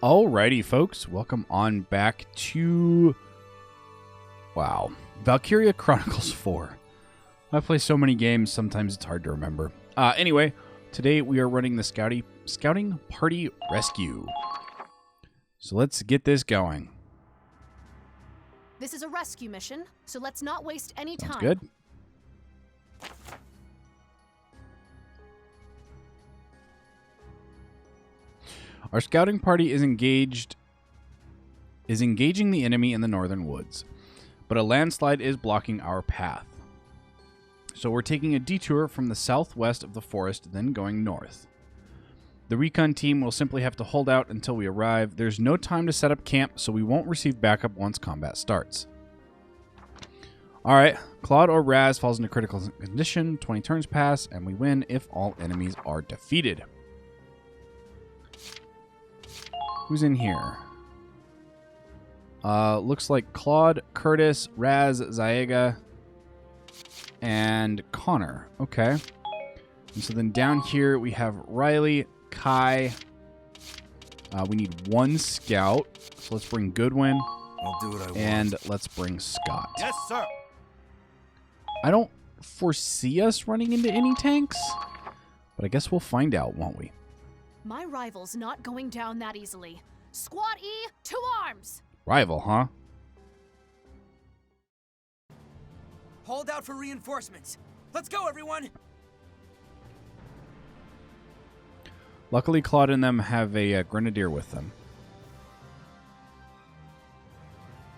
Alrighty, folks. Welcome on back to... Wow. Valkyria Chronicles 4. I play so many games, sometimes it's hard to remember. Anyway, today we are running the Scouting Party Rescue. So let's get this going. This is a rescue mission, so let's not waste any time. Sounds good. Our scouting party is engaging the enemy in the northern woods, but a landslide is blocking our path. So we're taking a detour from the southwest of the forest, then going north. The recon team will simply have to hold out until we arrive. There's no time to set up camp, so we won't receive backup once combat starts. Alright, Claude or Raz falls into critical condition, 20 turns pass, and we win if all enemies are defeated. Who's in here? Looks like Claude, Curtis, Raz, Zaega, and Connor. Okay. And so then down here we have Riley, Kai. We need one scout. So let's bring Goodwin. I'll do what I want. And let's bring Scott. Yes, sir. I don't foresee us running into any tanks, but I guess we'll find out, won't we? My rival's not going down that easily. Squad E, to arms! Rival, huh? Hold out for reinforcements. Let's go, everyone. Luckily, Claude and them have a Grenadeered with them.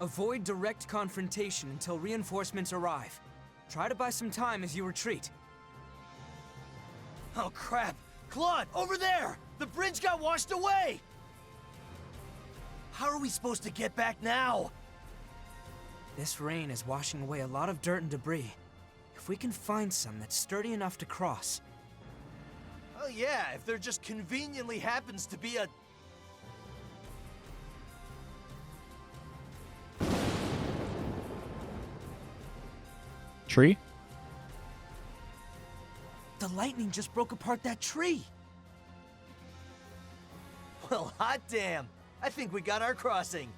Avoid direct confrontation until reinforcements arrive. Try to buy some time as you retreat. Oh, crap. Claude, over there! The bridge got washed away! How are we supposed to get back now? This rain is washing away a lot of dirt and debris. If we can find some that's sturdy enough to cross. Oh yeah, if there just conveniently happens to be a... Tree? The lightning just broke apart that tree! Well, hot damn! I think we got our crossing.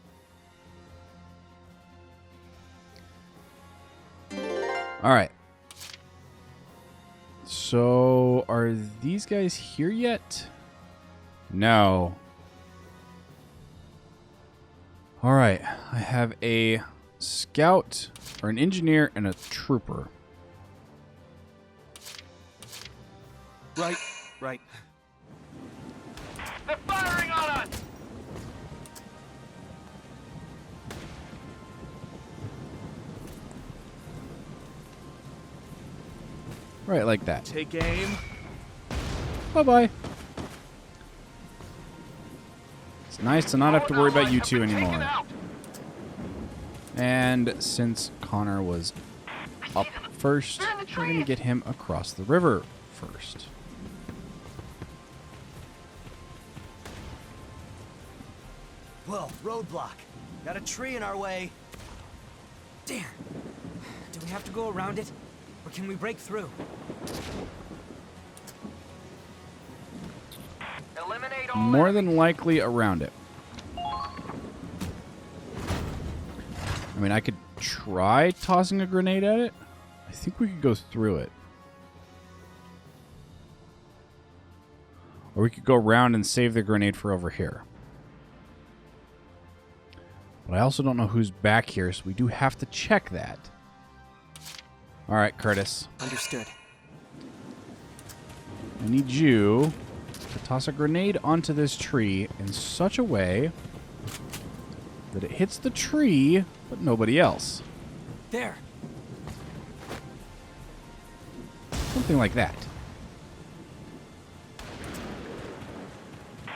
Alright. So, are these guys here yet? No. Alright, I have a scout, or an engineer, and a trooper. Right. They're firing on us! Right, like that. Take aim. Bye-bye. It's nice to not have to worry about you two anymore. And since Connor was up first, we're going to get him across the river first. Whoa, roadblock. Got a tree in our way. Damn. Do we have to go around it? Or can we break through? Eliminate all More than likely around it. I mean, I could try tossing a grenade at it. I think we could go through it. Or we could go around and save the grenade for over here. But I also don't know who's back here, so we do have to check that. All right, Curtis. Understood. I need you to toss a grenade onto this tree in such a way that it hits the tree, but nobody else. There. Something like that.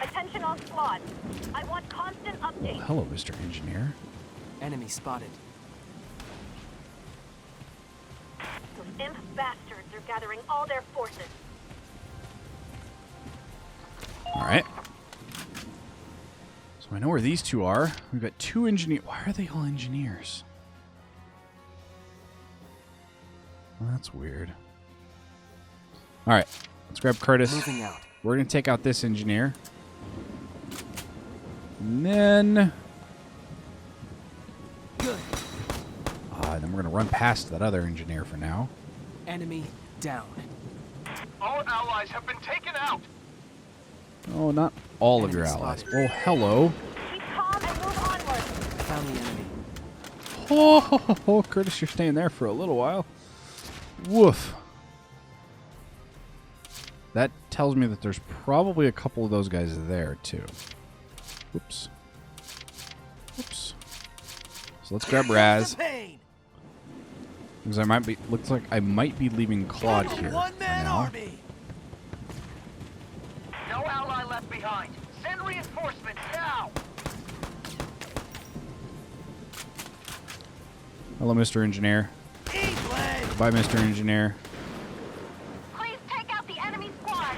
Attention all squads. I want constant updates. Hello, Mr. Engineer. Enemy spotted. Those imp bastards are gathering all their forces. All right. So I know where these two are. We've got two engineers. Why are they all engineers? Well, that's weird. All right. Let's grab Curtis. Moving out. We're going to take out this engineer. And then... Good. then we're going to run past that other engineer for now. Enemy down. All allies have been taken out. Oh, not all of your Enemy allies. spotted. Oh, hello. Keep calm and move onward. Found the enemy. Oh, Curtis, you're staying there for a little while. Woof. That tells me that there's probably a couple of those guys there, too. Whoops. Whoops. So let's grab Raz. Pain. Because I might be... Looks like I might be leaving Claude here for One-man now. army. No ally left behind. Send reinforcements now. Hello, Mr. Engineer. England. Bye, Mr. Engineer. Please take out the enemy squad.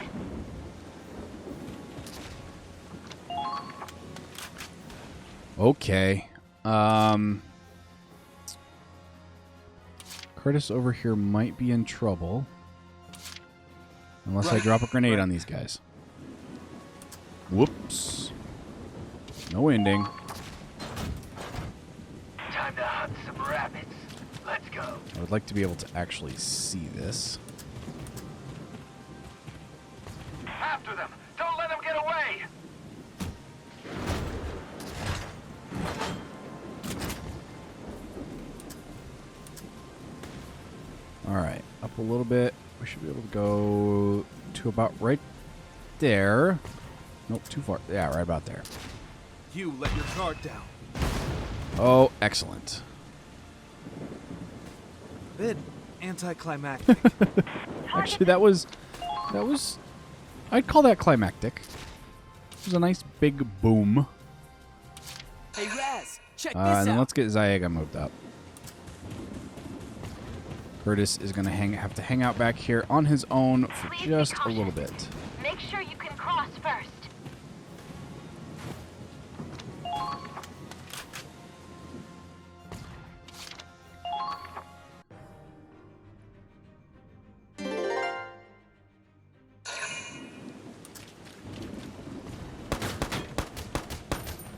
Okay. Curtis over here might be in trouble. Unless I drop a grenade on these guys. Whoops. No ending. Time to hunt some rabbits. Let's go. I would like to be able to actually see this. After them. Don't let them get away. Alright, up a little bit. We should be able to go to about right there. Nope, too far. Yeah, right about there. You let your guard down. Oh, excellent. Bit anticlimactic. Actually, that was... I'd call that climactic. It was a nice big boom. Hey, Raz, check this And then out. let's get Zayaga moved up. Curtis is going to have to hang out back here on his own for Please be just a cautious. little bit. Make sure you can cross first.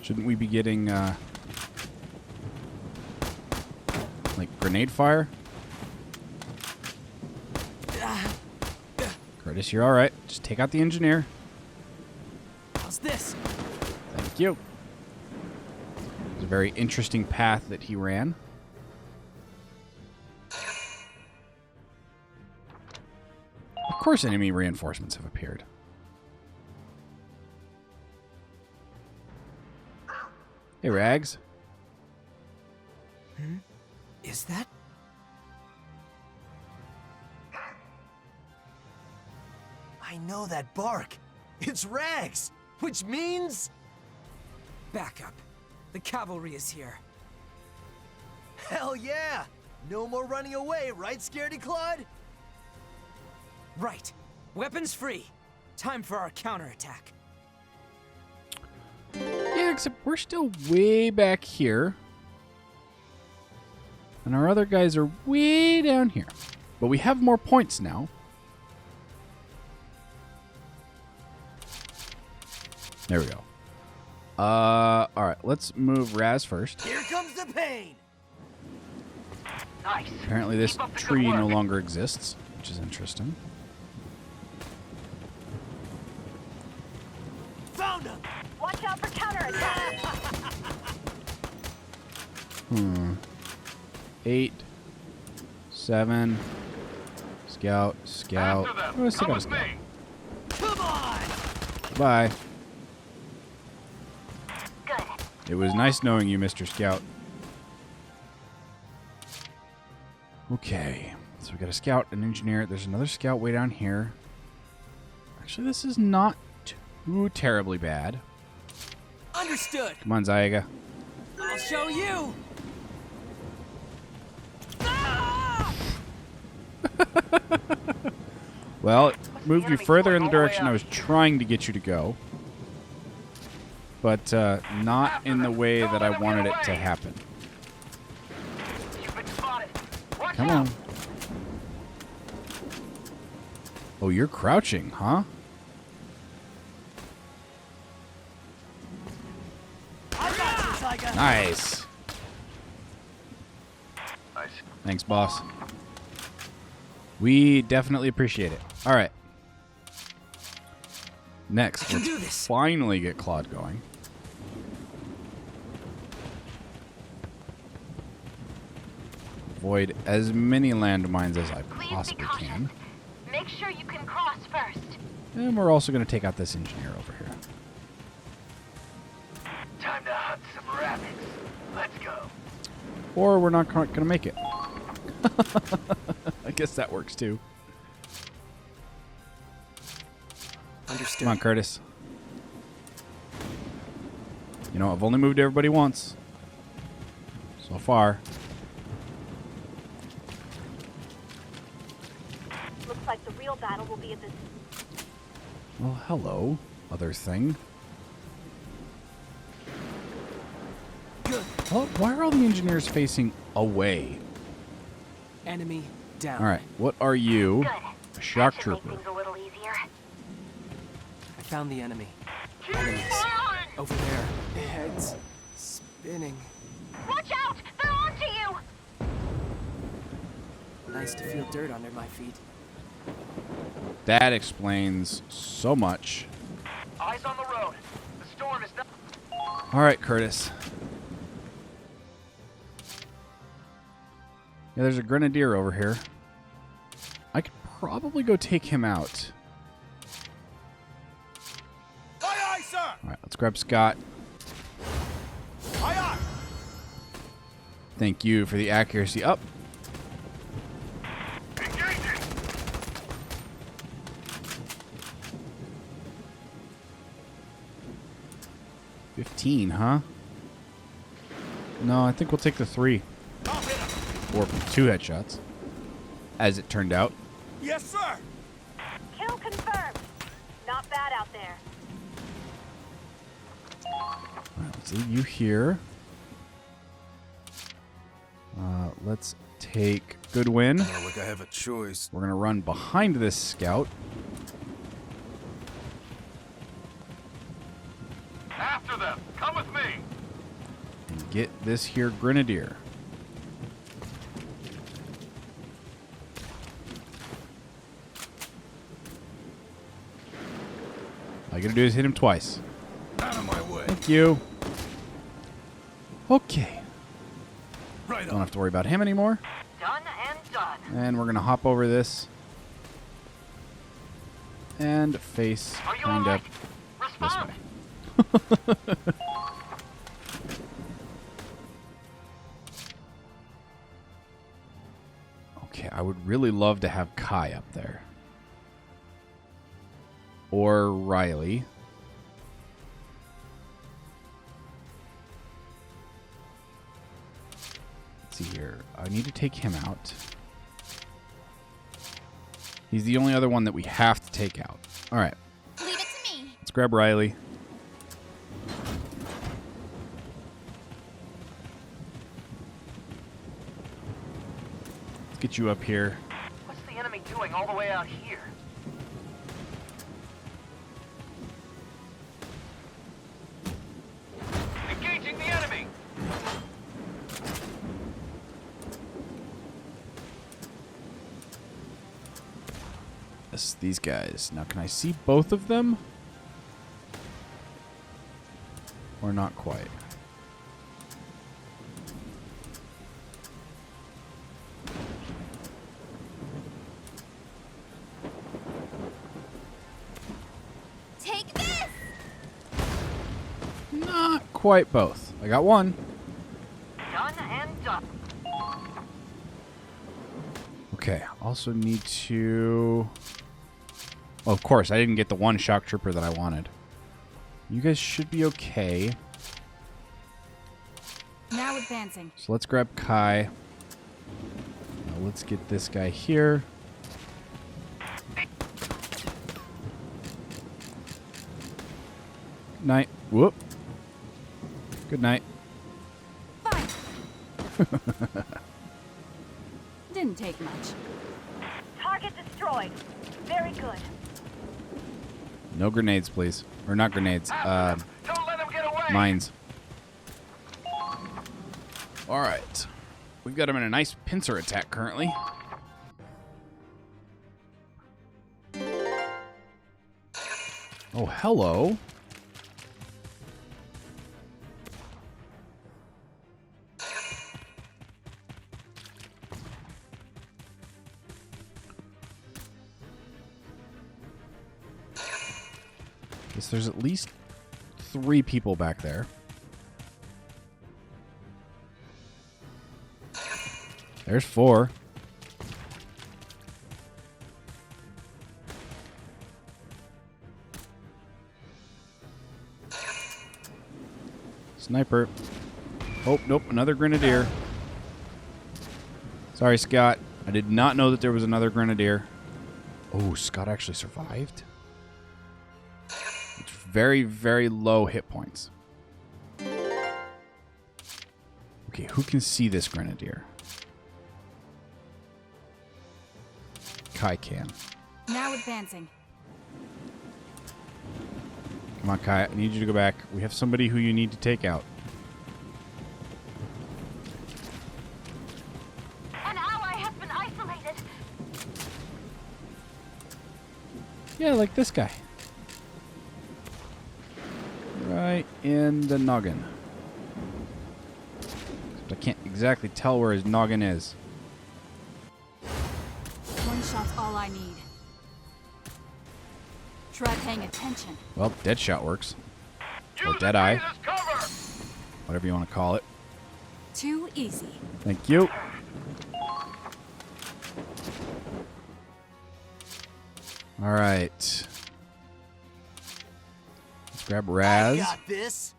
Shouldn't we be getting, like, grenade fire? Curtis, you're alright. Just take out the engineer. How's this? Thank you. It's a very interesting path that he ran. Of course enemy reinforcements have appeared. Hey, Rags. Is that? I know that bark. It's Rags, which means... Back up. The cavalry is here. Hell yeah! No more running away, right, Scaredy Claude? Right. Weapons free. Time for our counterattack. Yeah, except we're still way back here. And our other guys are way down here. But we have more points now. There we go. Alright, let's move Raz first. Here comes the pain! Nice. Apparently this Keep up the good tree no work. longer exists, which is interesting. Found him! Watch out for counterattack. 8, 7, scout. After them. Oh, let's take Come out a with scout. me. Come on! Bye. Good. It was nice knowing you, Mr. Scout. Okay, so we got a scout, an engineer. There's another scout way down here. Actually, this is not too terribly bad. Understood. Come on, Zayaga. I'll show you. Well, it moved you enemy further in going the all the way direction I out was here? trying to get you to go. But not in the way that I wanted it to happen. You've been spotted. Watch Come out. on. Oh, you're crouching, huh? Nice. Nice. Thanks, boss. We definitely appreciate it. All right. Next, I can let's do this. finally get Claude going. Avoid as many landmines as I Please be possibly cautious. can. Make sure you can cross first. And we're also going to take out this engineer over here. Time to hunt some rabbits. Let's go. Or we're not going to make it. I guess that works too. Understood. Come on, Curtis. You know, I've only moved everybody once. So far. Looks like the real battle will be at the... Well, hello, other thing. Good. Well, why are all the engineers facing away? Enemy down. All right, what are you? Good. A shock That should make trooper. things a little easier. I found the enemy. Keep Enemies. firing! Over there. Heads spinning. Watch out! They're onto you! Nice to feel dirt under my feet. That explains so much. Eyes on the road. The storm is not... All right, Curtis. Yeah, there's a Grenadier over here. I could probably go take him out. Aye, aye, sir! All right, let's grab Scott. Aye, aye! Thank you for the accuracy. Up. Engaging! 15, huh? No, I think we'll take the 3. I'll hit him. Or 2 headshots. As it turned out. Yes, sir! Kill confirmed. Not bad out there. All right, let's leave you here. Let's take Goodwin. Not like I have a choice. We're going to run behind this scout. After them! Come with me! And get this here Grenadier. All you got to do is hit him twice. Out of my way. Thank you. Okay. Right Don't on. have to worry about him anymore. Done and done. And we're going to hop over this. And face Are you kind alright? of this Respond! way. Okay, I would really love to have Kai up there. Or Riley. Let's see here. I need to take him out. He's the only other one that we have to take out. All right. Leave it to me. Let's grab Riley. Let's get you up here. What's the enemy doing all the way out here? Engaging the enemy! Yes, these guys. Now, can I see both of them? Or not quite? Take this! Not quite both. I got one. Done and done. Okay, also need to... Oh, of course, I didn't get the one shock trooper that I wanted. You guys should be okay. Now advancing. So let's grab Kai. Now let's get this guy here. Night. Whoop. Good night. Fine. Didn't take much. Target destroyed. Very good. No grenades, please. Or not grenades. After them. Don't let them get away! Mines. All right. We've got him in a nice pincer attack currently. Oh, hello. Guess there's at least 3 people back there. There's 4. Sniper. Oh, nope, another Grenadier. Sorry, Scott. I did not know that there was another Grenadier. Oh, Scott actually survived? It's very, very low hit points. Okay, who can see this Grenadier? Kai can. Now advancing. Come on, Kai. I need you to go back. We have somebody who you need to take out. An ally has been isolated. Yeah, like this guy. Right in the noggin. Except I can't exactly tell where his noggin is. One shot's all I need. Try paying attention. Well, dead shot works. Or Use dead the eye. trees as cover. Whatever you want to call it. Too easy. Thank you. All right. Let's grab Raz. Got this.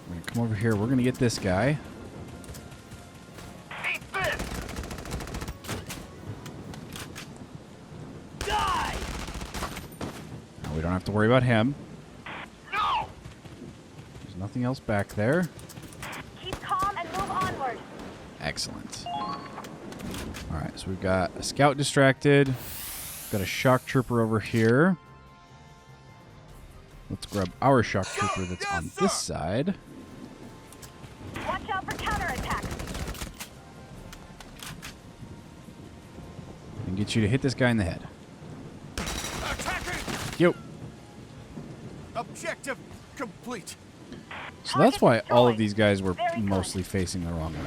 We're going to come over here. We're going to get this guy. Eat this. Die! Now we don't have to worry about him. No. There's nothing else back there. Keep calm and move onward. Excellent. All right, so we've got a scout distracted. We've got a shock trooper over here. Let's grab our shock trooper that's on this side. Watch out for counterattacks. And get you to hit this guy in the head. Attacking! Yo. Objective complete. So that's why all of these guys were mostly facing the wrong way.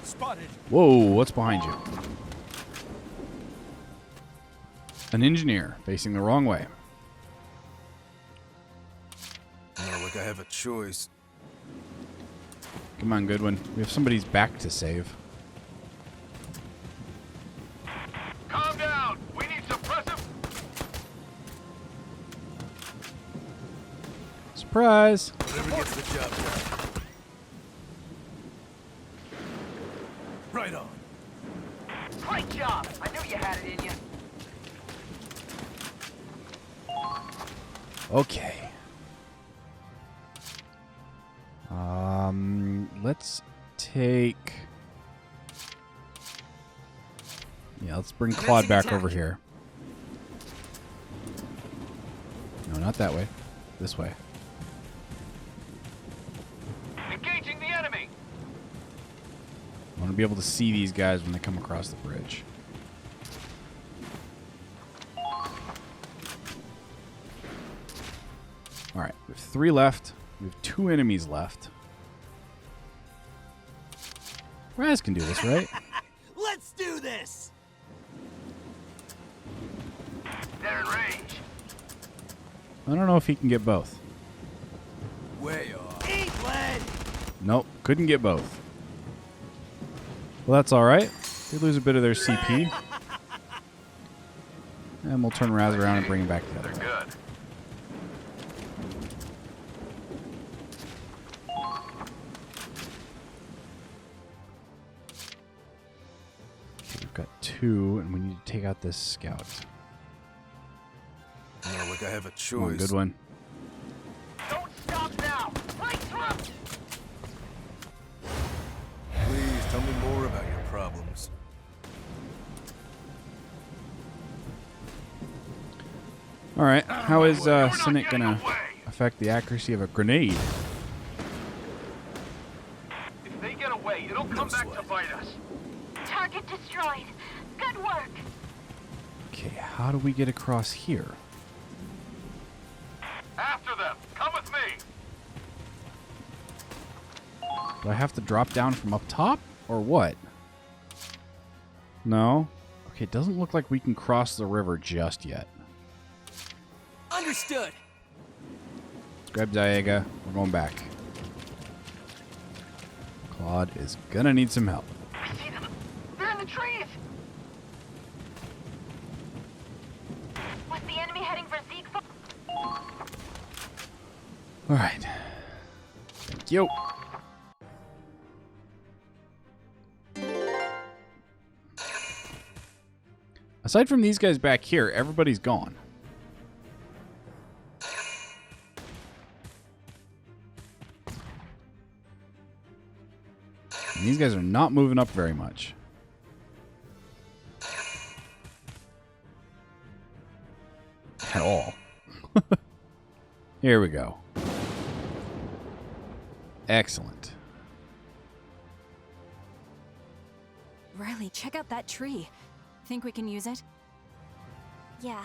Spotted. Whoa, what's behind you? An engineer facing the wrong way. Not like I have a choice. Come on, Goodwin. We have somebody's back to save. Calm down. We need suppressive. Surprise! Whatever gets the job done. Right on. Great job. I knew you had it in you. Okay. Let's take... Yeah, let's bring Claude back over here. No, not that way. This way. Engaging the enemy. I want to be able to see these guys when they come across the bridge. Alright, we have 3 left. We have 2 enemies left. Raz can do this, right? Let's do this. They're in range. I don't know if he can get both. Way off. Eat lead. Nope, couldn't get both. Well, that's alright. They lose a bit of their CP. And we'll turn Raz around and bring him back the other way. Good. Okay, we've got 2, and we need to take out this scout. Not like I have a Come on, choice. good one. Don't stop now. Right through. Please tell me more about your problems. Alright, how is You're not Cynic getting gonna away. affect the accuracy of a grenade? If they Target destroyed. Good work. Okay, how do we get across here? After them. Come with me. Do I have to drop down from up top? Or what? No? Okay, it doesn't look like we can cross the river just yet. Understood. Let's grab Zayaga. We're going back. Claude is gonna need some help. I see them. They're in the trees. Was the enemy heading for Siegfried? Alright. Thank you. Aside from these guys back here, everybody's gone. And these guys are not moving up very much. At all. Here we go. Excellent. Riley, check out that tree. Think we can use it? Yeah,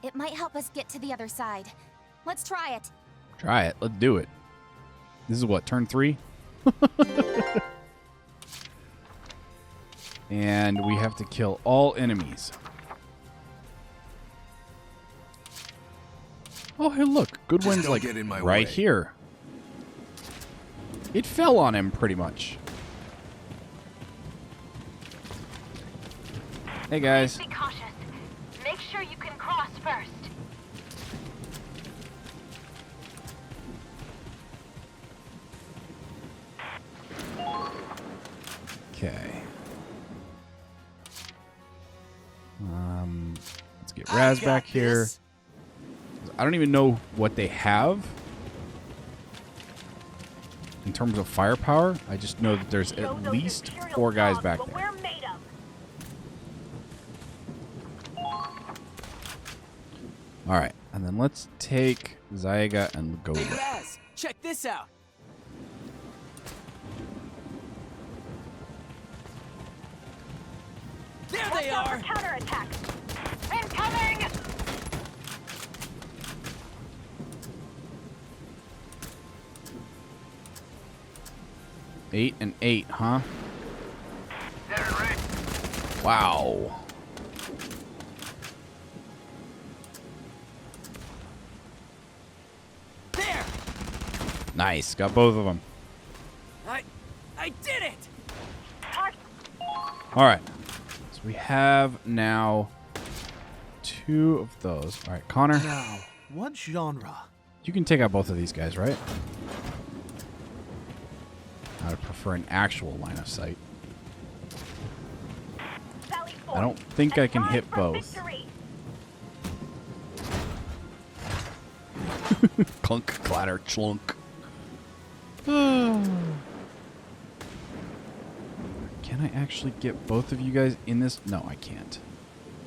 it might help us get to the other side. Let's try it. Try it. Let's do it. This is what, turn 3? And we have to kill all enemies. Oh, hey, look. Goodwin's like right here. It fell on him pretty much. Hey, guys. Be cautious. Make sure you can cross first. Okay. Let's get Raz back here. I don't even know what they have in terms of firepower. I just know that there's at least 4 guys back there. We're made of. All right, and then let's take Zayaga and go. Hey, Raz, check this out. There they are. Counterattack. Incoming. 8 and 8, huh? They're ready. Wow. There. Nice, got both of them. I did it. All right, so we have now 2 of those. All right, Connor, Now, what genre? you can take out both of these guys, right? I would prefer an actual line of sight. I don't think I can hit both. Clunk, clatter, chlunk. Can I actually get both of you guys in this? No, I can't.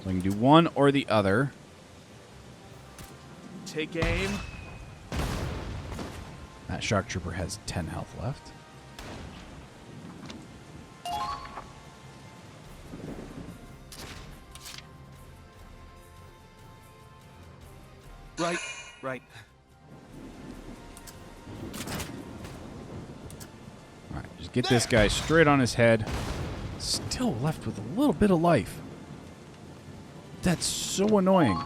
So I can do one or the other. Take aim. That shock trooper has 10 health left. Right. Alright, just get this guy straight on his head. Still left with a little bit of life. That's so annoying.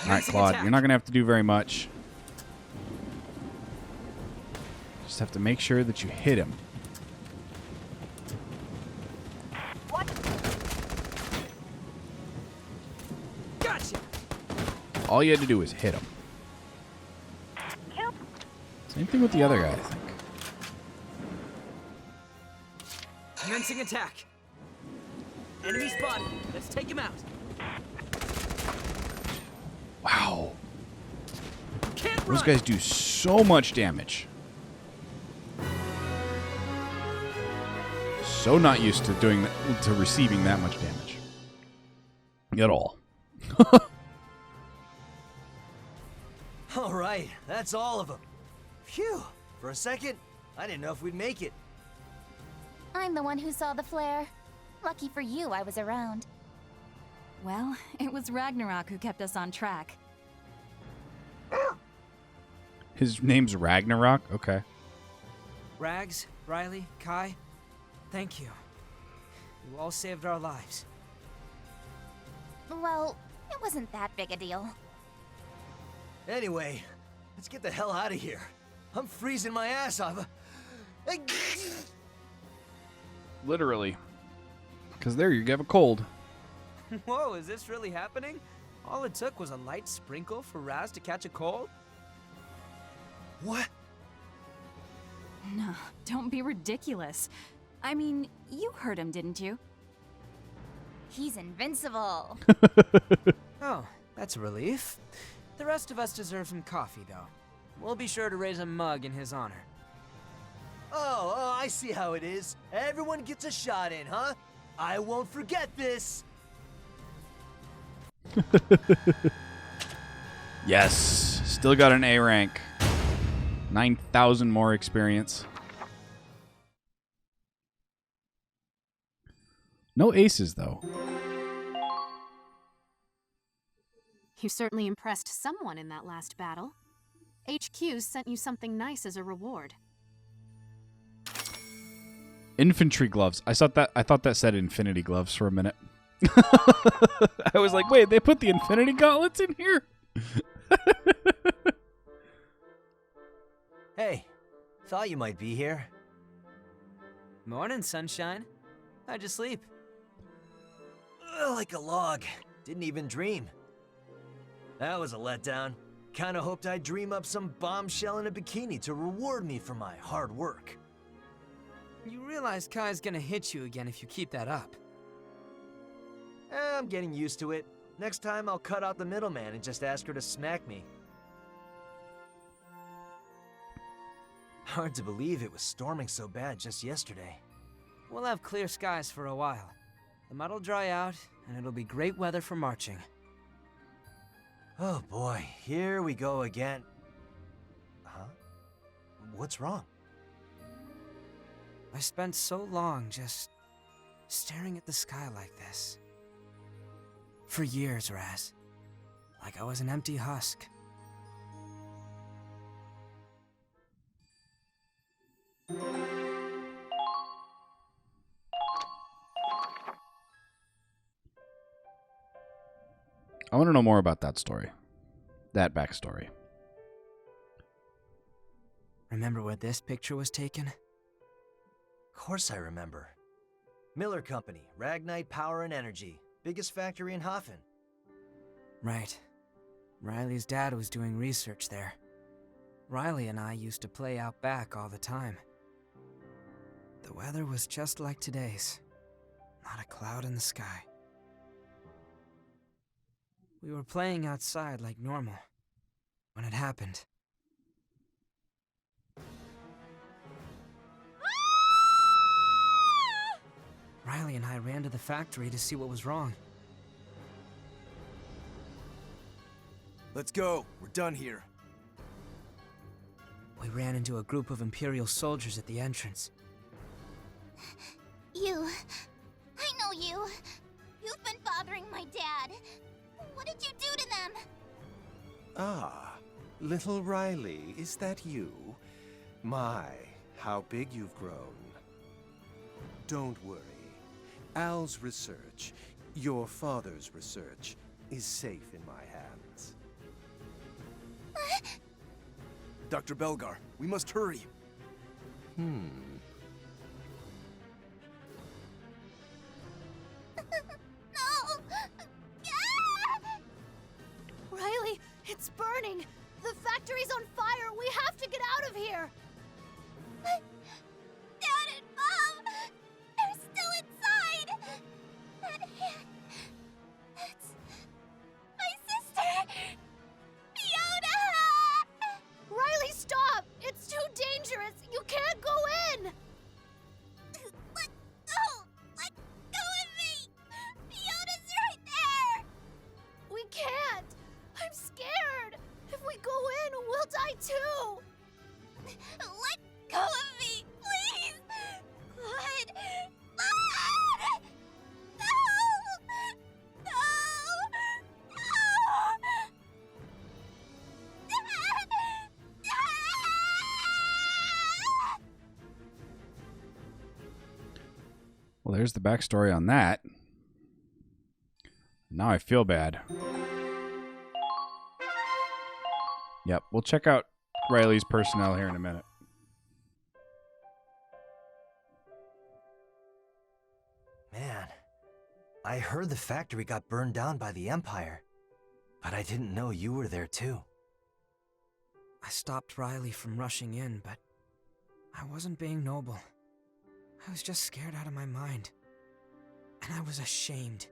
Alright, Claude, you're not going to have to do very much. Just have to make sure that you hit him. Gotcha. All you had to do was hit him. Same thing with the other guy, I think. Commencing attack. Enemy spotted. Let's take him out. Wow. Can't Those run. guys do so much damage. So not used to receiving that much damage. At all. All right, that's all of them. Phew. For a second, I didn't know if we'd make it. I'm the one who saw the flare. Lucky for you, I was around. Well, it was Ragnarok who kept us on track. His name's Ragnarok? Okay. Rags, Riley, Kai, thank you. You all saved our lives. Well, it wasn't that big a deal. Anyway, let's get the hell out of here. I'm freezing my ass off. Literally. Because there you have a cold. Whoa, is this really happening? All it took was a light sprinkle for Raz to catch a cold? What? No, don't be ridiculous. I mean, you heard him, didn't you? He's invincible. Oh, that's a relief. The rest of us deserve some coffee, though. We'll be sure to raise a mug in his honor. Oh, I see how it is. Everyone gets a shot in, huh? I won't forget this. Yes. Still got an A rank. 9,000 more experience. No aces, though. You certainly impressed someone in that last battle. HQ sent you something nice as a reward. Infantry gloves. I thought that said infinity gloves for a minute. I was like, wait, they put the infinity gauntlets in here? Hey, thought you might be here. Morning, sunshine. How'd you sleep? Like a log. Didn't even dream. That was a letdown. Kinda hoped I'd dream up some bombshell in a bikini to reward me for my hard work. You realize Kai's gonna hit you again if you keep that up. I'm getting used to it. Next time I'll cut out the middleman and just ask her to smack me. Hard to believe it was storming so bad just yesterday. We'll have clear skies for a while. The mud'll dry out, and it'll be great weather for marching. Oh boy, here we go again. Huh? What's wrong? I spent so long just staring at the sky like this. For years, Raz. Like I was an empty husk. I want to know more about that story. That backstory. Remember where this picture was taken? Of course I remember. Miller Company, Ragnite Power and Energy. Biggest factory in Hafen. Right. Riley's dad was doing research there. Riley and I used to play out back all the time. The weather was just like today's. Not a cloud in the sky. We were playing outside like normal when it happened. Riley and I ran to the factory to see what was wrong. Let's go. We're done here. We ran into a group of Imperial soldiers at the entrance. You. I know you. You've been bothering my dad. What did you do to them? Ah, little Riley, is that you? My, how big you've grown. Don't worry. Al's research, your father's research, is safe in my hands. Dr. Belgar, we must hurry. No! Riley, it's burning! The factory's on fire! We have to get out of here! Dad and Mom! They're still inside! That's my sister! Fiona! Riley, stop! It's too dangerous! You can't go in! Well, there's the backstory on that. Now I feel bad. Yep, we'll check out Riley's personnel here in a minute. Man, I heard the factory got burned down by the Empire, but I didn't know you were there too. I stopped Riley from rushing in, but I wasn't being noble. I was just scared out of my mind. And I was ashamed.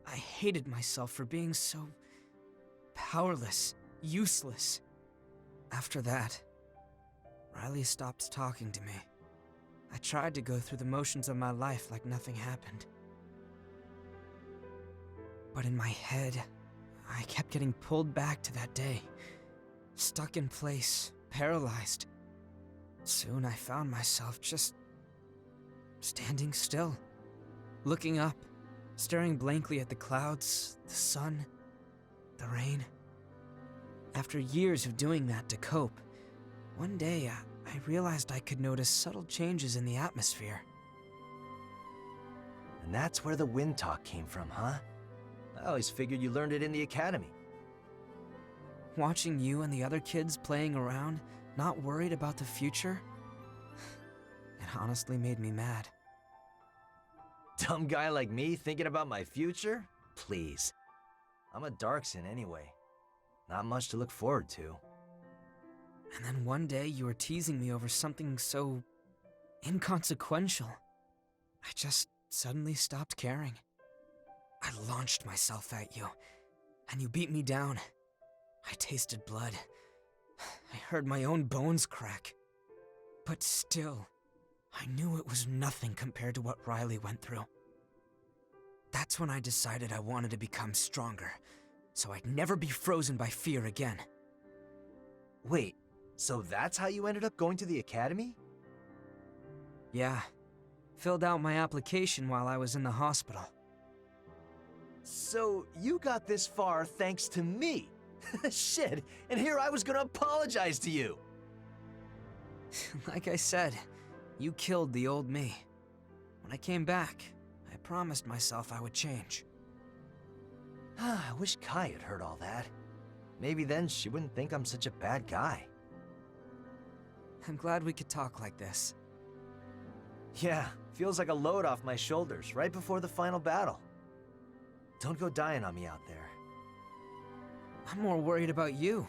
I hated myself for being so powerless, useless. After that, Riley stopped talking to me. I tried to go through the motions of my life like nothing happened. But in my head, I kept getting pulled back to that day. Stuck in place, paralyzed. Soon I found myself just standing still, looking up, staring blankly at the clouds, the sun, the rain. After years of doing that to cope, one day I realized I could notice subtle changes in the atmosphere. And that's where the wind talk came from, huh? I always figured you learned it in the academy. Watching you and the other kids playing around, not worried about the future, it honestly made me mad. Dumb guy like me thinking about my future? Please. I'm a Darkson anyway. Not much to look forward to. And then one day you were teasing me over something so inconsequential. I just suddenly stopped caring. I launched myself at you, and you beat me down. I tasted blood. I heard my own bones crack. But still, I knew it was nothing compared to what Riley went through. That's when I decided I wanted to become stronger, so I'd never be frozen by fear again. Wait, so that's how you ended up going to the academy? Yeah. Filled out my application while I was in the hospital. So you got this far thanks to me. Shit, and here I was gonna apologize to you. Like I said, you killed the old me. When I came back, I promised myself I would change. I wish Kai had heard all that. Maybe then she wouldn't think I'm such a bad guy. I'm glad we could talk like this. Yeah, feels like a load off my shoulders right before the final battle. Don't go dying on me out there. I'm more worried about you.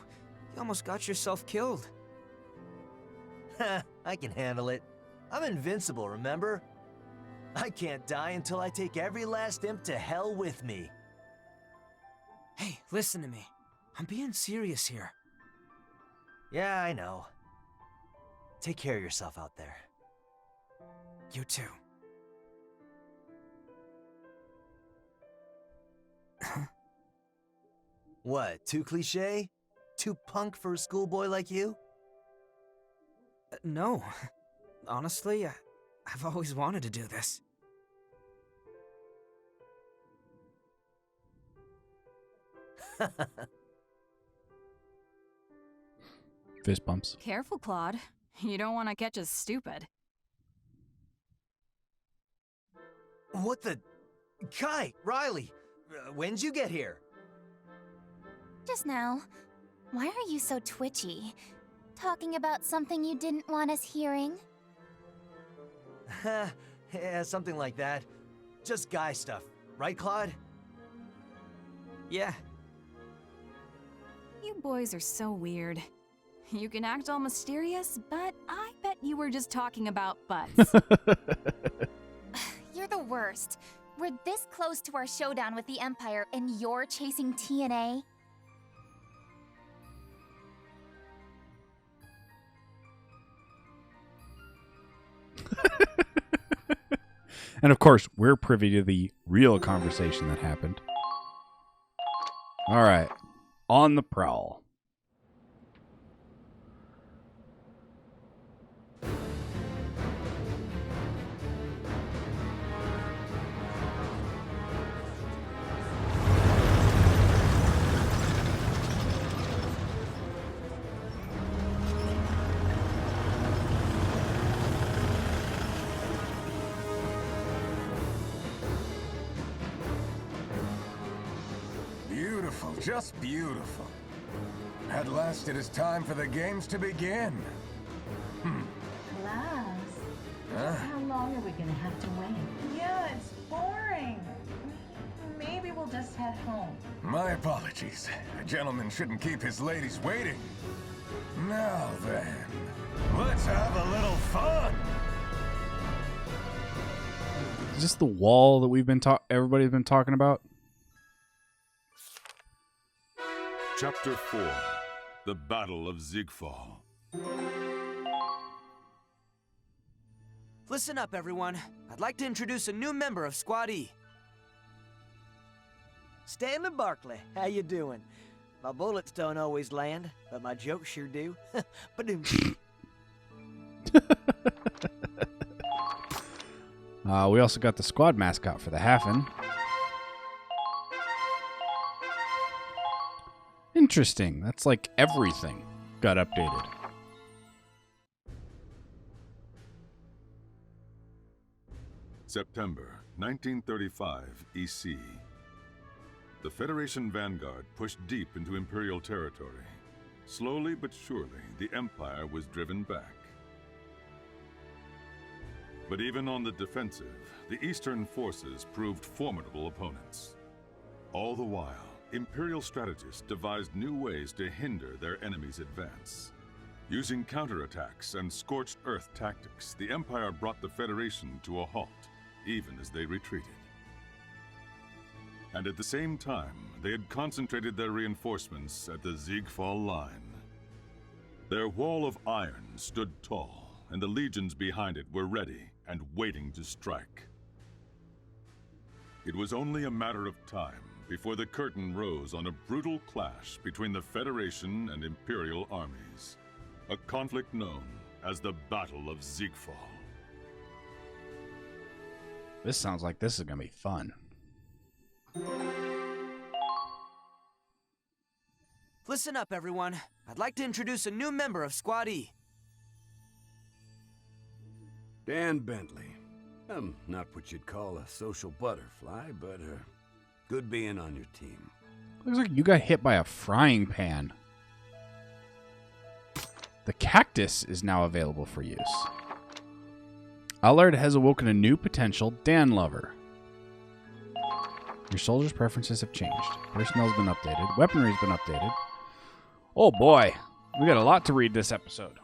You almost got yourself killed. I can handle it. I'm invincible, remember? I can't die until I take every last imp to hell with me. Hey, listen to me. I'm being serious here. Yeah, I know. Take care of yourself out there. You too. What, too cliche? Too punk for a schoolboy like you? No. Honestly, I've always wanted to do this. Fist bumps. Careful, Claude. You don't want to catch us stupid. What the... Kai, Riley, when'd you get here? Just now. Why are you so twitchy? Talking about something you didn't want us hearing? Yeah, something like that. Just guy stuff. Right, Claude? Yeah. You boys are so weird. You can act all mysterious, but I bet you were just talking about butts. You're the worst. We're this close to our showdown with the Empire, and you're chasing TNA? And of course, we're privy to the real conversation that happened. All right. On the prowl. Beautiful, just beautiful. At last it is time for the games to begin. Class, how long are we gonna have to wait? Yeah, it's boring. Maybe we'll just head home. My apologies. A gentleman shouldn't keep his ladies waiting. Now then, let's have a little fun. Is this the wall that everybody's been talking about? Chapter 4: The Battle of Ziegfall. Listen up, everyone. I'd like to introduce a new member of Squad E. Stanley Barkley, how you doing? My bullets don't always land, but my jokes sure do. We also got the squad mascot for the Hafen. Interesting. That's like everything got updated. September 1935 EC. The Federation vanguard pushed deep into Imperial territory. Slowly but surely, the Empire was driven back. But even on the defensive, the Eastern forces proved formidable opponents. All the while, Imperial strategists devised new ways to hinder their enemy's advance. Using counterattacks and scorched earth tactics, the Empire brought the Federation to a halt, even as they retreated. And at the same time, they had concentrated their reinforcements at the Ziegfall line. Their wall of iron stood tall, and the legions behind it were ready and waiting to strike. It was only a matter of time before the curtain rose on a brutal clash between the Federation and Imperial armies, a conflict known as the Battle of Ziegfall. This sounds like this is going to be fun. Listen up, everyone. I'd like to introduce a new member of Squad E. Dan Bentley. I'm not what you'd call a social butterfly, but good being on your team. Looks like you got hit by a frying pan. The cactus is now available for use. Allard has awoken a new potential Dan lover. Your soldiers' preferences have changed. Personnel's been updated. Weaponry's been updated. Oh boy, we got a lot to read this episode.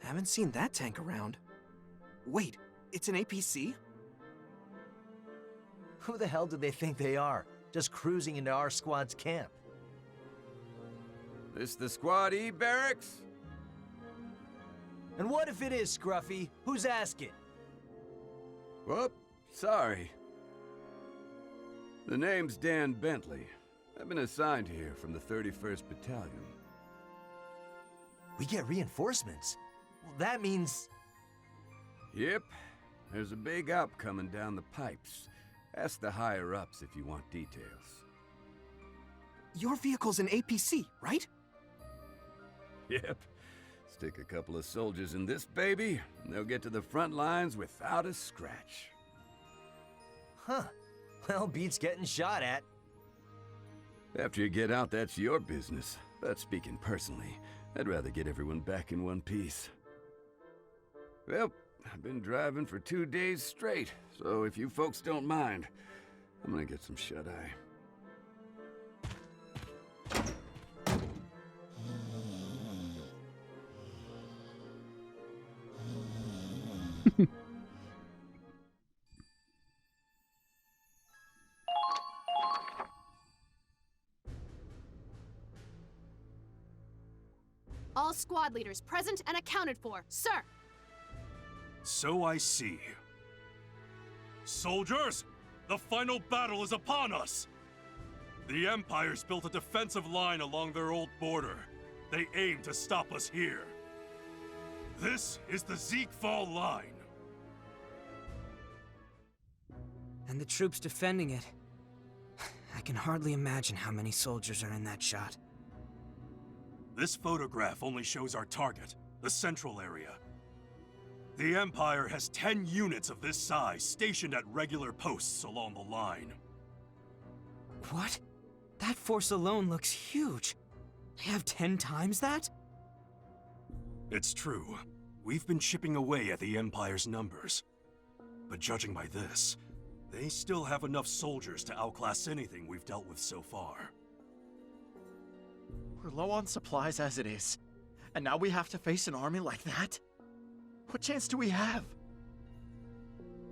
Haven't seen that tank around. Wait, it's an APC? Who the hell do they think they are? Just cruising into our squad's camp. This the Squad E barracks? And what if it is, Scruffy? Who's asking? Whoop, sorry. The name's Dan Bentley. I've been assigned here from the 31st Battalion. We get reinforcements? Well, that means... Yep. There's a big op coming down the pipes. Ask the higher-ups if you want details. Your vehicle's an APC, right? Yep. Stick a couple of soldiers in this baby, and they'll get to the front lines without a scratch. Huh. Well, beats getting shot at. After you get out, that's your business. But speaking personally, I'd rather get everyone back in one piece. Well, I've been driving for 2 days straight, so if you folks don't mind, I'm gonna get some shut-eye. All squad leaders present and accounted for, sir. So I see. Soldiers, the final battle is upon us. The Empire's built a defensive line along their old border. They aim to stop us here. This is the Ziegfall line. And the troops defending it. I can hardly imagine how many soldiers are in that shot. This photograph only shows our target, the central area. The Empire has 10 units of this size stationed at regular posts along the line. What? That force alone looks huge. They have 10 times that? It's true. We've been chipping away at the Empire's numbers. But judging by this, they still have enough soldiers to outclass anything we've dealt with so far. We're low on supplies as it is. And now we have to face an army like that? What chance do we have?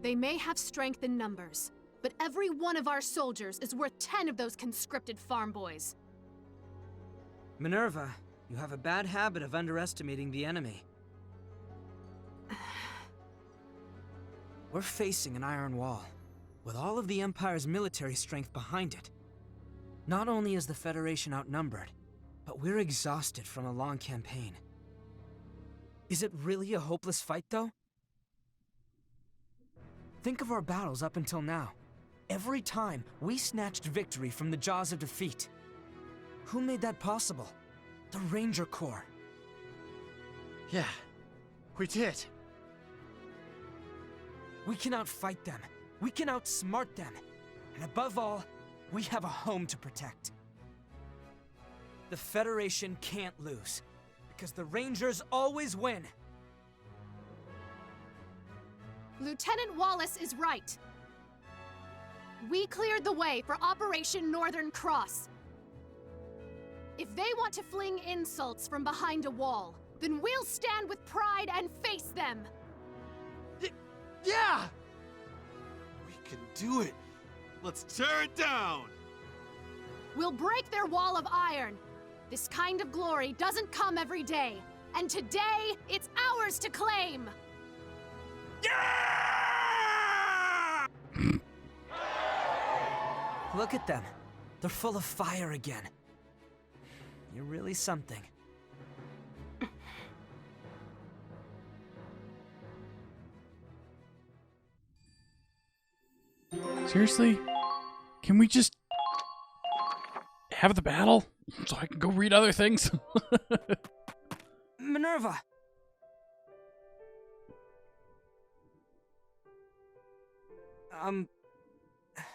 They may have strength in numbers, but every one of our soldiers is worth 10 of those conscripted farm boys. Minerva, you have a bad habit of underestimating the enemy. We're facing an iron wall, with all of the Empire's military strength behind it. Not only is the Federation outnumbered, but we're exhausted from a long campaign. Is it really a hopeless fight, though? Think of our battles up until now. Every time, we snatched victory from the jaws of defeat. Who made that possible? The Ranger Corps. Yeah, we did. We can outfight them. We can outsmart them. And above all, we have a home to protect. The Federation can't lose, because the Rangers always win. Lieutenant Wallace is right. We cleared the way for Operation Northern Cross. If they want to fling insults from behind a wall, then we'll stand with pride and face them. Yeah! We can do it. Let's tear it down. We'll break their wall of iron. This kind of glory doesn't come every day, and today it's ours to claim. Look at them. They're full of fire again. You're really something. Seriously? Can we just have the battle so I can go read other things? Minerva!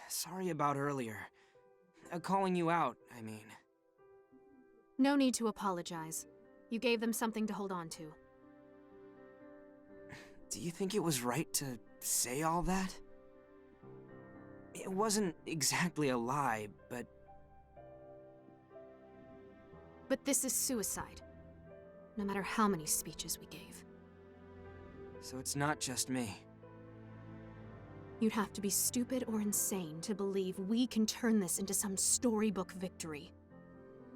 Sorry about earlier. Calling you out, I mean. No need to apologize. You gave them something to hold on to. Do you think it was right to say all that? It wasn't exactly a lie, but... But this is suicide. No matter how many speeches we gave. So it's not just me. You'd have to be stupid or insane to believe we can turn this into some storybook victory.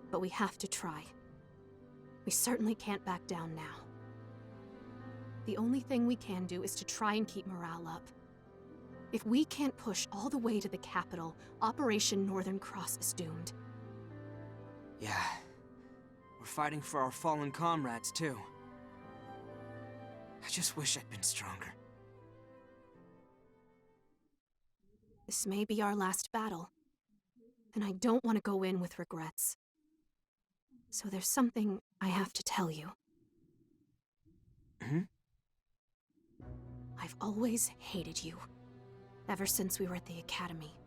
But we have to try. We certainly can't back down now. The only thing we can do is to try and keep morale up. If we can't push all the way to the capital, Operation Northern Cross is doomed. Yeah. We're fighting for our fallen comrades, too. I just wish I'd been stronger. This may be our last battle, and I don't want to go in with regrets. So there's something I have to tell you. I've always hated you, ever since we were at the academy.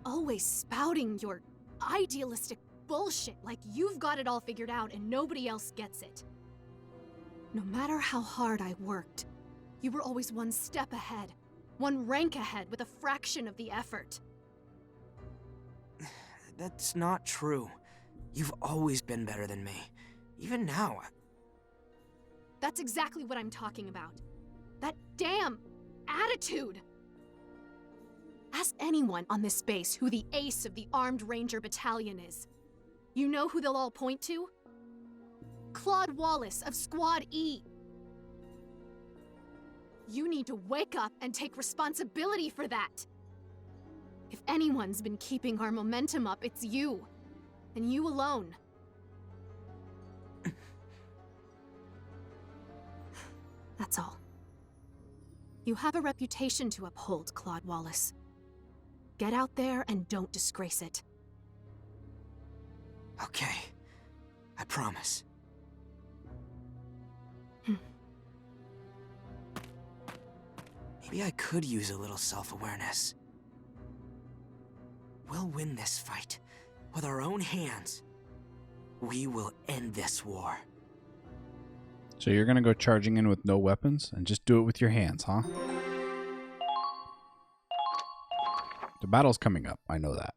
Always spouting your idealistic bullshit like you've got it all figured out and nobody else gets it. No matter how hard I worked, you were always one step ahead. One rank ahead with a fraction of the effort. That's not true. You've always been better than me. Even now. That's exactly what I'm talking about. That damn attitude. Ask anyone on this base who the ace of the Armed Ranger Battalion is. You know who they'll all point to? Claude Wallace of Squad E. You need to wake up and take responsibility for that. If anyone's been keeping our momentum up, it's you. And you alone. That's all. You have a reputation to uphold, Claude Wallace. Get out there and don't disgrace it. Okay. I promise. Maybe I could use a little self-awareness. We'll win this fight with our own hands. We will end this war. So you're gonna go charging in with no weapons and just do it with your hands, huh? The battle's coming up. I know that.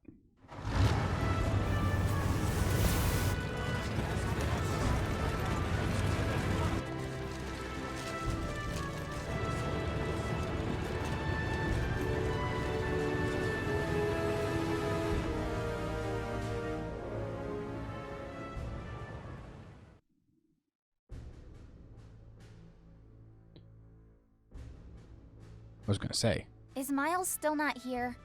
I was gonna say. Is Miles still not here?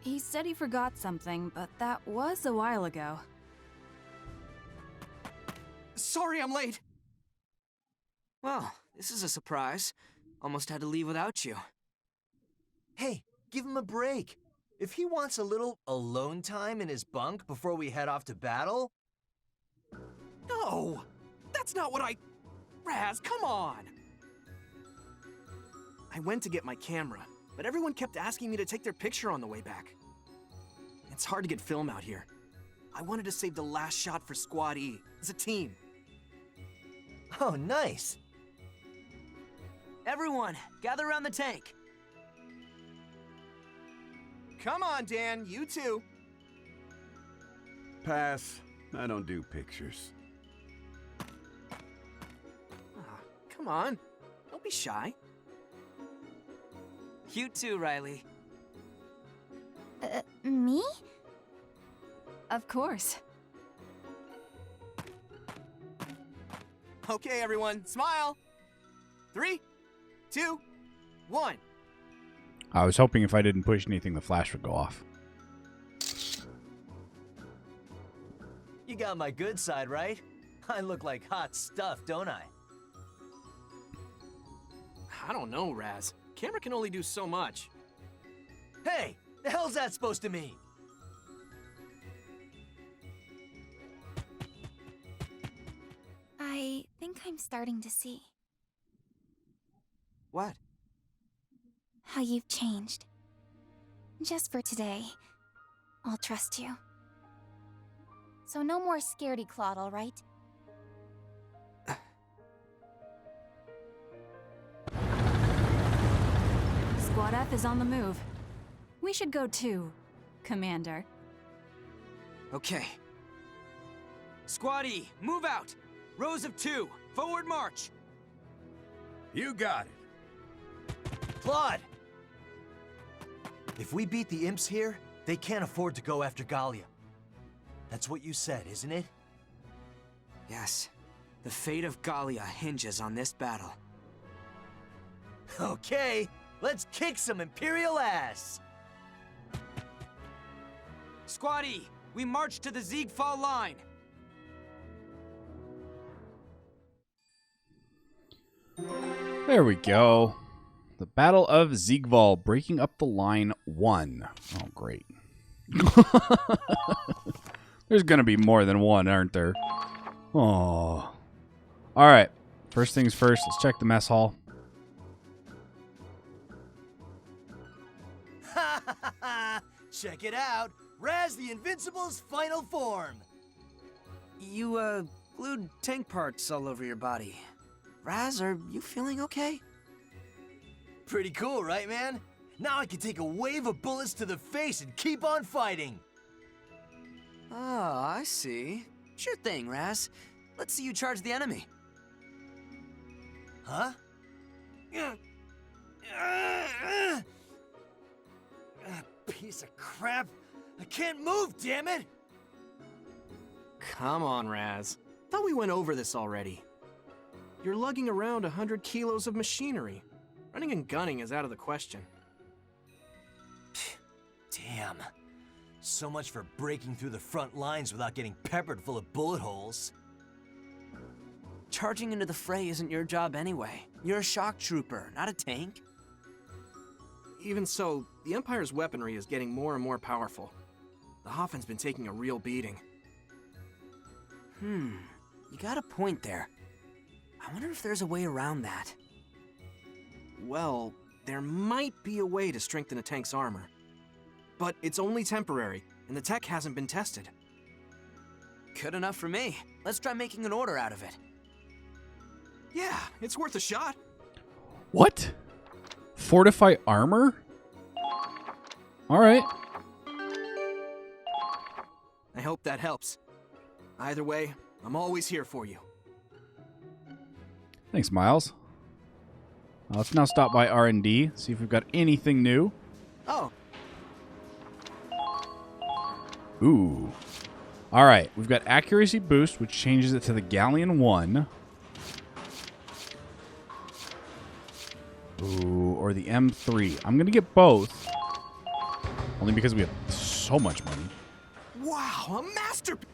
He said he forgot something, but that was a while ago. Sorry I'm late. Well, this is a surprise. Almost had to leave without you. Hey, give him a break. If he wants a little alone time in his bunk before we head off to battle... No! That's not what I... Raz, come on! I went to get my camera, but everyone kept asking me to take their picture on the way back. It's hard to get film out here. I wanted to save the last shot for Squad E, as a team. Oh, nice! Everyone, gather around the tank. Come on, Dan, you too. Pass. I don't do pictures. Come on, don't be shy. You too, Riley. Me? Of course. Okay, everyone, smile. 3, 2, 1. I was hoping if I didn't push anything, the flash would go off. You got my good side, right? I look like hot stuff, don't I? I don't know, Raz. Camera can only do so much. Hey, the hell's that supposed to mean? I think I'm starting to see. What? How you've changed. Just for today, I'll trust you. So no more scaredy Claude, all right? Squad F is on the move. We should go too, Commander. Okay. Squad E, move out! Rows of 2, forward march! You got it. Claude! If we beat the imps here, they can't afford to go after Gallia. That's what you said, isn't it? Yes. The fate of Gallia hinges on this battle. Okay, let's kick some Imperial ass! Squad E, we march to the Ziegfall line! There we go. The Battle of Ziegfall, breaking up the line 1. Oh, great. There's gonna be more than one, aren't there? Oh. Alright. First things first, let's check the mess hall. Check it out! Raz the Invincible's final form! You, glued tank parts all over your body. Raz, are you feeling okay? Pretty cool, right, man? Now I can take a wave of bullets to the face and keep on fighting! Oh, I see. Sure thing, Raz. Let's see you charge the enemy. Huh? Piece of crap! I can't move, damn it! Come on, Raz. Thought we went over this already. You're lugging around 100 kilos of machinery. Running and gunning is out of the question. Damn. So much for breaking through the front lines without getting peppered full of bullet holes. Charging into the fray isn't your job anyway. You're a shock trooper, not a tank. Even so, the Empire's weaponry is getting more and more powerful. The Hoffen's been taking a real beating. You got a point there. I wonder if there's a way around that. Well, there might be a way to strengthen a tank's armor. But it's only temporary, and the tech hasn't been tested. Good enough for me. Let's try making an order out of it. Yeah, it's worth a shot. What? Fortify armor? All right. I hope that helps. Either way, I'm always here for you. Thanks, Miles. Let's now stop by R&D, see if we've got anything new. Oh. Ooh. All right, we've got accuracy boost, which changes it to the Galleon 1. Ooh, or the M3. I'm going to get both. Only because we have so much money. Wow, a masterpiece!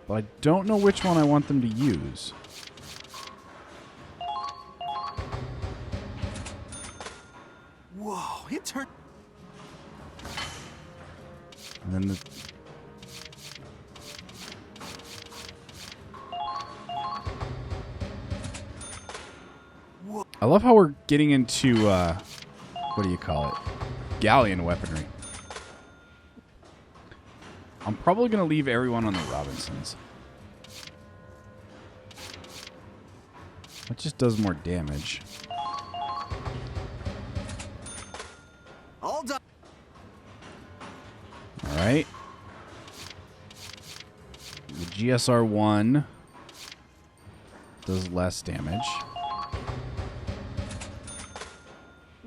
But I don't know which one I want them to use. Whoa, it turned... And then the... I love how we're getting into, what do you call it? Galleon weaponry. I'm probably going to leave everyone on the Robinsons. That just does more damage. All done. All right. The GSR-1 does less damage.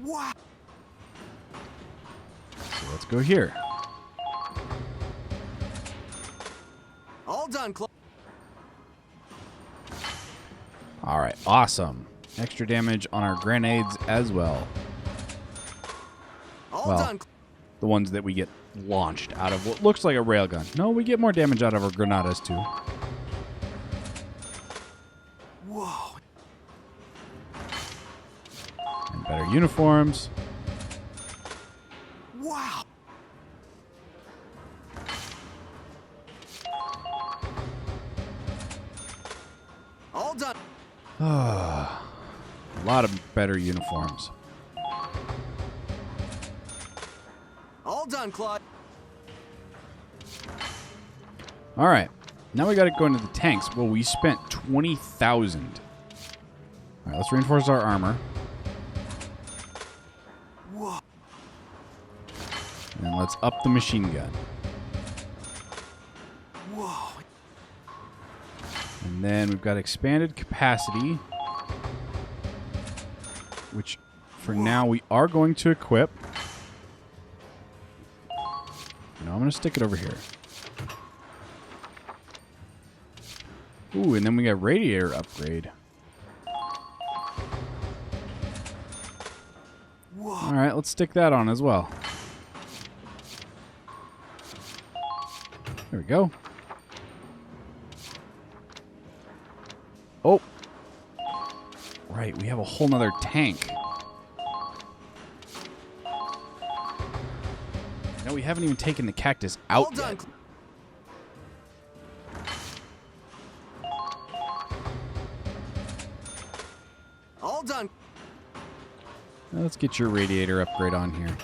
Wow. So let's go here. All done, Clo. All right, awesome. Extra damage on our grenades as well. All Well, done. the ones that we get launched out of what looks like a railgun. No, we get more damage out of our granadas too. Whoa. And better uniforms. Wow. All done. A lot of better uniforms. All done, Claude. All right. Now we got to go into the tanks. Well, we spent 20,000. All right, let's reinforce our armor. Whoa. And let's up the machine gun. Whoa. And then we've got expanded capacity, which for now we are going to equip. No, I'm going to stick it over here. Ooh, and then we got radiator upgrade. All right, let's stick that on as well. There we go. Oh. Right, we have a whole nother tank. No, we haven't even taken the cactus out yet. All done. Now let's get your radiator upgrade on here.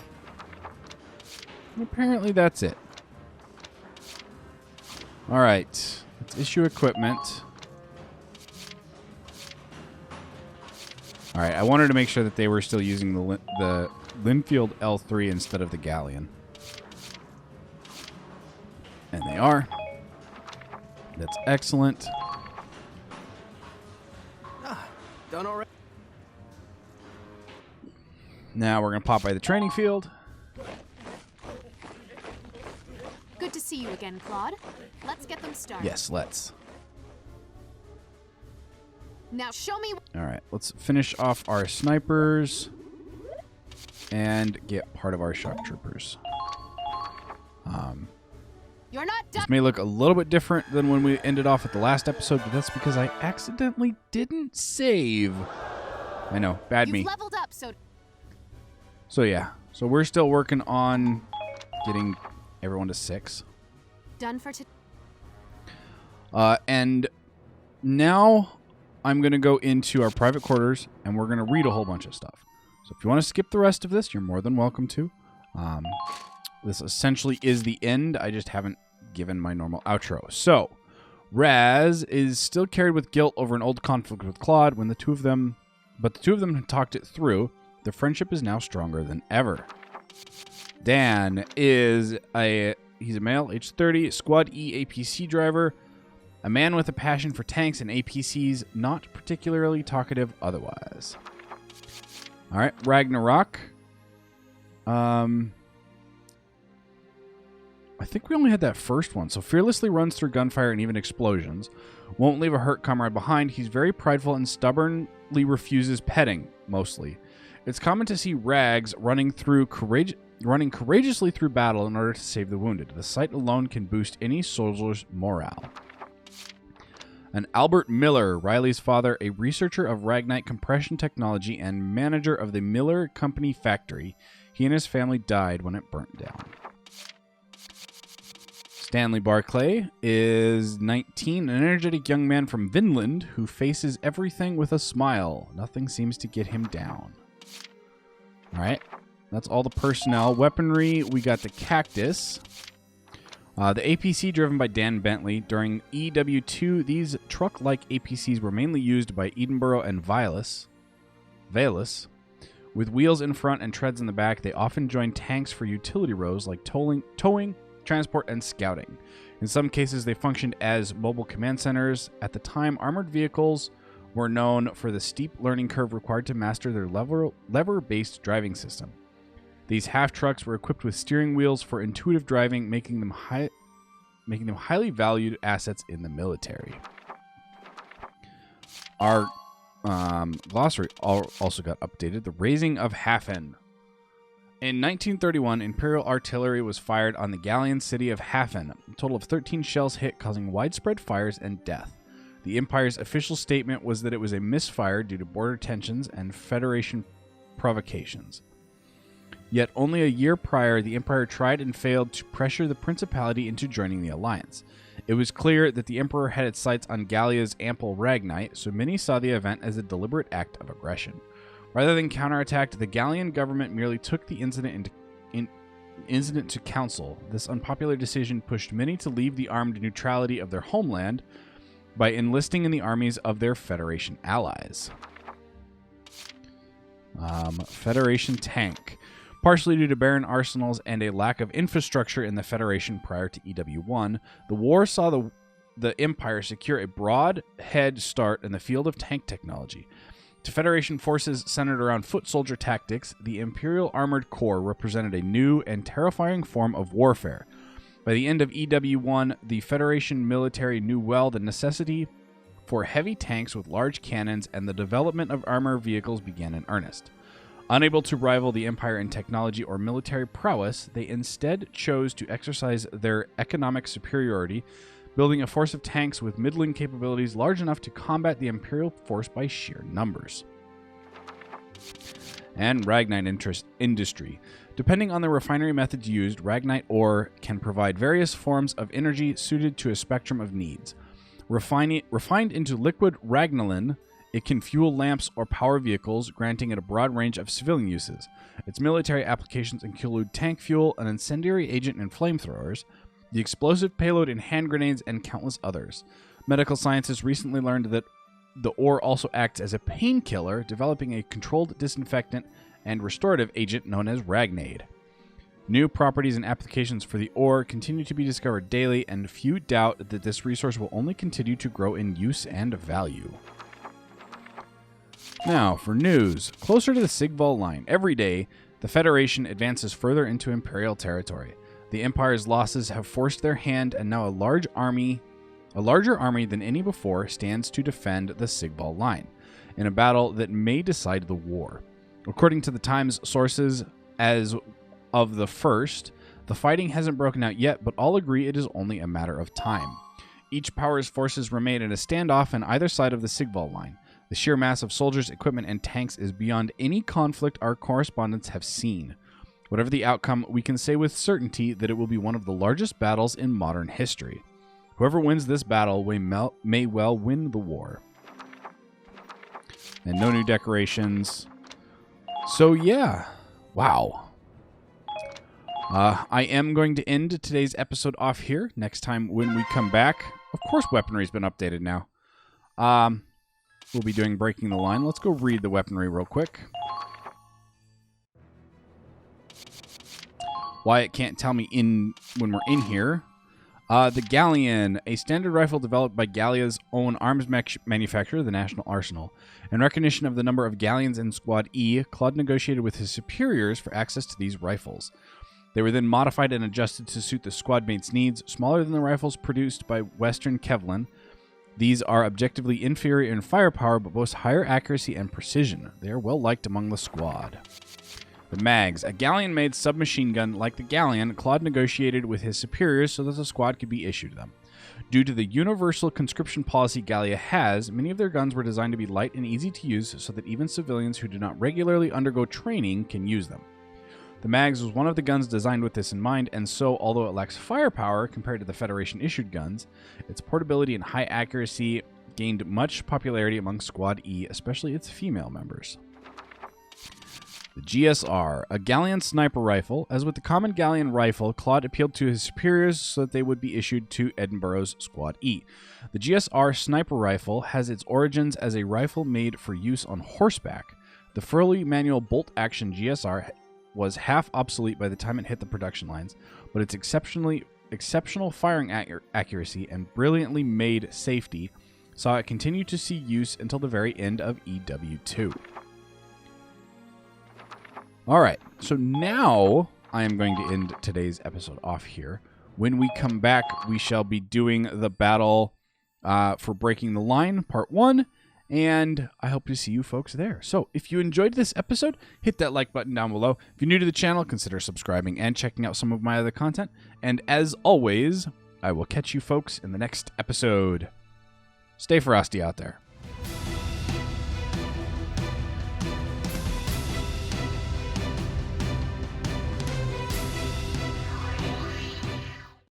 And apparently that's it. All right, let's issue equipment. All right, I wanted to make sure that they were still using the Linfield L3 instead of the Galleon. And they are. That's excellent. Done already. Now we're going to pop by the training field. Good to see you again, Claude. Let's get them started. Yes, let's. Now show me. All right, let's finish off our snipers and get part of our shock troopers. You're not done. This may look a little bit different than when we ended off at the last episode, but that's because I accidentally didn't save. I know, bad me. You've leveled up, so yeah, so we're still working on getting everyone to 6. done for today. And now I'm going to go into our private quarters and we're going to read a whole bunch of stuff. So if you want to skip the rest of this, you're more than welcome to. This essentially is the end. I just haven't given my normal outro. So, Raz is still carried with guilt over an old conflict with Claude but the two of them had talked it through. Their friendship is now stronger than ever. Dan is he's a male, age 30, Squad E APC driver, a man with a passion for tanks and APCs, not particularly talkative otherwise. All right, Ragnarok. I think we only had that first one. So fearlessly runs through gunfire and even explosions. Won't leave a hurt comrade behind. He's very prideful and stubbornly refuses petting, mostly. It's common to see Rags running courageously through battle in order to save the wounded. The sight alone can boost any soldier's morale. And Albert Miller, Riley's father, a researcher of Ragnite compression technology and manager of the Miller Company factory. He and his family died when it burnt down. Stanley Barclay is 19, an energetic young man from Vinland who faces everything with a smile. Nothing seems to get him down. All right, that's all the personnel. Weaponry, we got the Cactus. The APC driven by Dan Bentley. During EW2, these truck-like APCs were mainly used by Edinburgh and Valus. With wheels in front and treads in the back, they often join tanks for utility roles like towing, transport, and scouting. In some cases, they functioned as mobile command centers. At the time, armored vehicles were known for the steep learning curve required to master their lever-based driving system. These half-trucks were equipped with steering wheels for intuitive driving, making them highly valued assets in the military. Our glossary also got updated. The Raising of Hafen. In 1931, Imperial artillery was fired on the Gallian city of Hafen. A total of 13 shells hit, causing widespread fires and death. The Empire's official statement was that it was a misfire due to border tensions and Federation provocations. Yet only a year prior, the Empire tried and failed to pressure the Principality into joining the alliance. It was clear that the Emperor had its sights on Gallia's ample Ragnite, so many saw the event as a deliberate act of aggression. Rather than counterattack, the Gallian government merely took the incident to council. This unpopular decision pushed many to leave the armed neutrality of their homeland by enlisting in the armies of their Federation allies. Federation tank. Partially due to barren arsenals and a lack of infrastructure in the Federation prior to EW1, the war saw the Empire secure a broad head start in the field of tank technology. To Federation forces centered around foot soldier tactics, the Imperial Armored Corps represented a new and terrifying form of warfare. By the end of EW1, the Federation military knew well the necessity for heavy tanks with large cannons, and the development of armor vehicles began in earnest. Unable to rival the Empire in technology or military prowess, they instead chose to exercise their economic superiority, building a force of tanks with middling capabilities large enough to combat the Imperial force by sheer numbers. And Ragnite industry. Depending on the refinery methods used, Ragnite ore can provide various forms of energy suited to a spectrum of needs. Refined into liquid Ragnalin, it can fuel lamps or power vehicles, granting it a broad range of civilian uses. Its military applications include tank fuel, an incendiary agent in flamethrowers, the explosive payload in hand grenades, and countless others. Medical scientists recently learned that the ore also acts as a painkiller, developing a controlled disinfectant and restorative agent known as Ragnade. New properties and applications for the ore continue to be discovered daily, and few doubt that this resource will only continue to grow in use and value. Now, for news. Closer to the Sigval line, every day, the Federation advances further into Imperial territory. The Empire's losses have forced their hand, and now a larger army than any before stands to defend the Sigval line, in a battle that may decide the war. According to the Times sources, as of the first, the fighting hasn't broken out yet, but all agree it is only a matter of time. Each power's forces remain in a standoff on either side of the Sigval line. The sheer mass of soldiers, equipment, and tanks is beyond any conflict our correspondents have seen. Whatever the outcome, we can say with certainty that it will be one of the largest battles in modern history. Whoever wins this battle may well win the war. And no new decorations. So yeah, wow. I am going to end today's episode off here. Next time when we come back, of course weaponry's been updated now. We'll be doing Breaking the Line. Let's go read the weaponry real quick. Wyatt can't tell me when we're in here. The Galleon, a standard rifle developed by Gallia's own arms manufacturer, the National Arsenal. In recognition of the number of Galleons in Squad E, Claude negotiated with his superiors for access to these rifles. They were then modified and adjusted to suit the squad mate's needs. Smaller than the rifles produced by Western Kevlar, these are objectively inferior in firepower, but boast higher accuracy and precision. They are well liked among the squad. The Mags, a Galleon-made submachine gun like the Galleon, Claude negotiated with his superiors so that the squad could be issued them. Due to the universal conscription policy Gallia has, many of their guns were designed to be light and easy to use so that even civilians who do not regularly undergo training can use them. The Mags was one of the guns designed with this in mind, and so, although it lacks firepower compared to the Federation-issued guns, its portability and high accuracy gained much popularity among Squad E, especially its female members. The GSR, a Galleon sniper rifle. As with the common Galleon rifle, Claude appealed to his superiors so that they would be issued to Edinburgh's Squad E. The GSR sniper rifle has its origins as a rifle made for use on horseback. The fully manual bolt-action GSR was half obsolete by the time it hit the production lines, but its exceptional firing accuracy and brilliantly made safety saw it continue to see use until the very end of EW2. Alright, so now I am going to end today's episode off here. When we come back, we shall be doing the battle for Breaking the Line, Part 1, and I hope to see you folks there. So, if you enjoyed this episode, hit that like button down below. If you're new to the channel, consider subscribing and checking out some of my other content. And as always, I will catch you folks in the next episode. Stay frosty out there.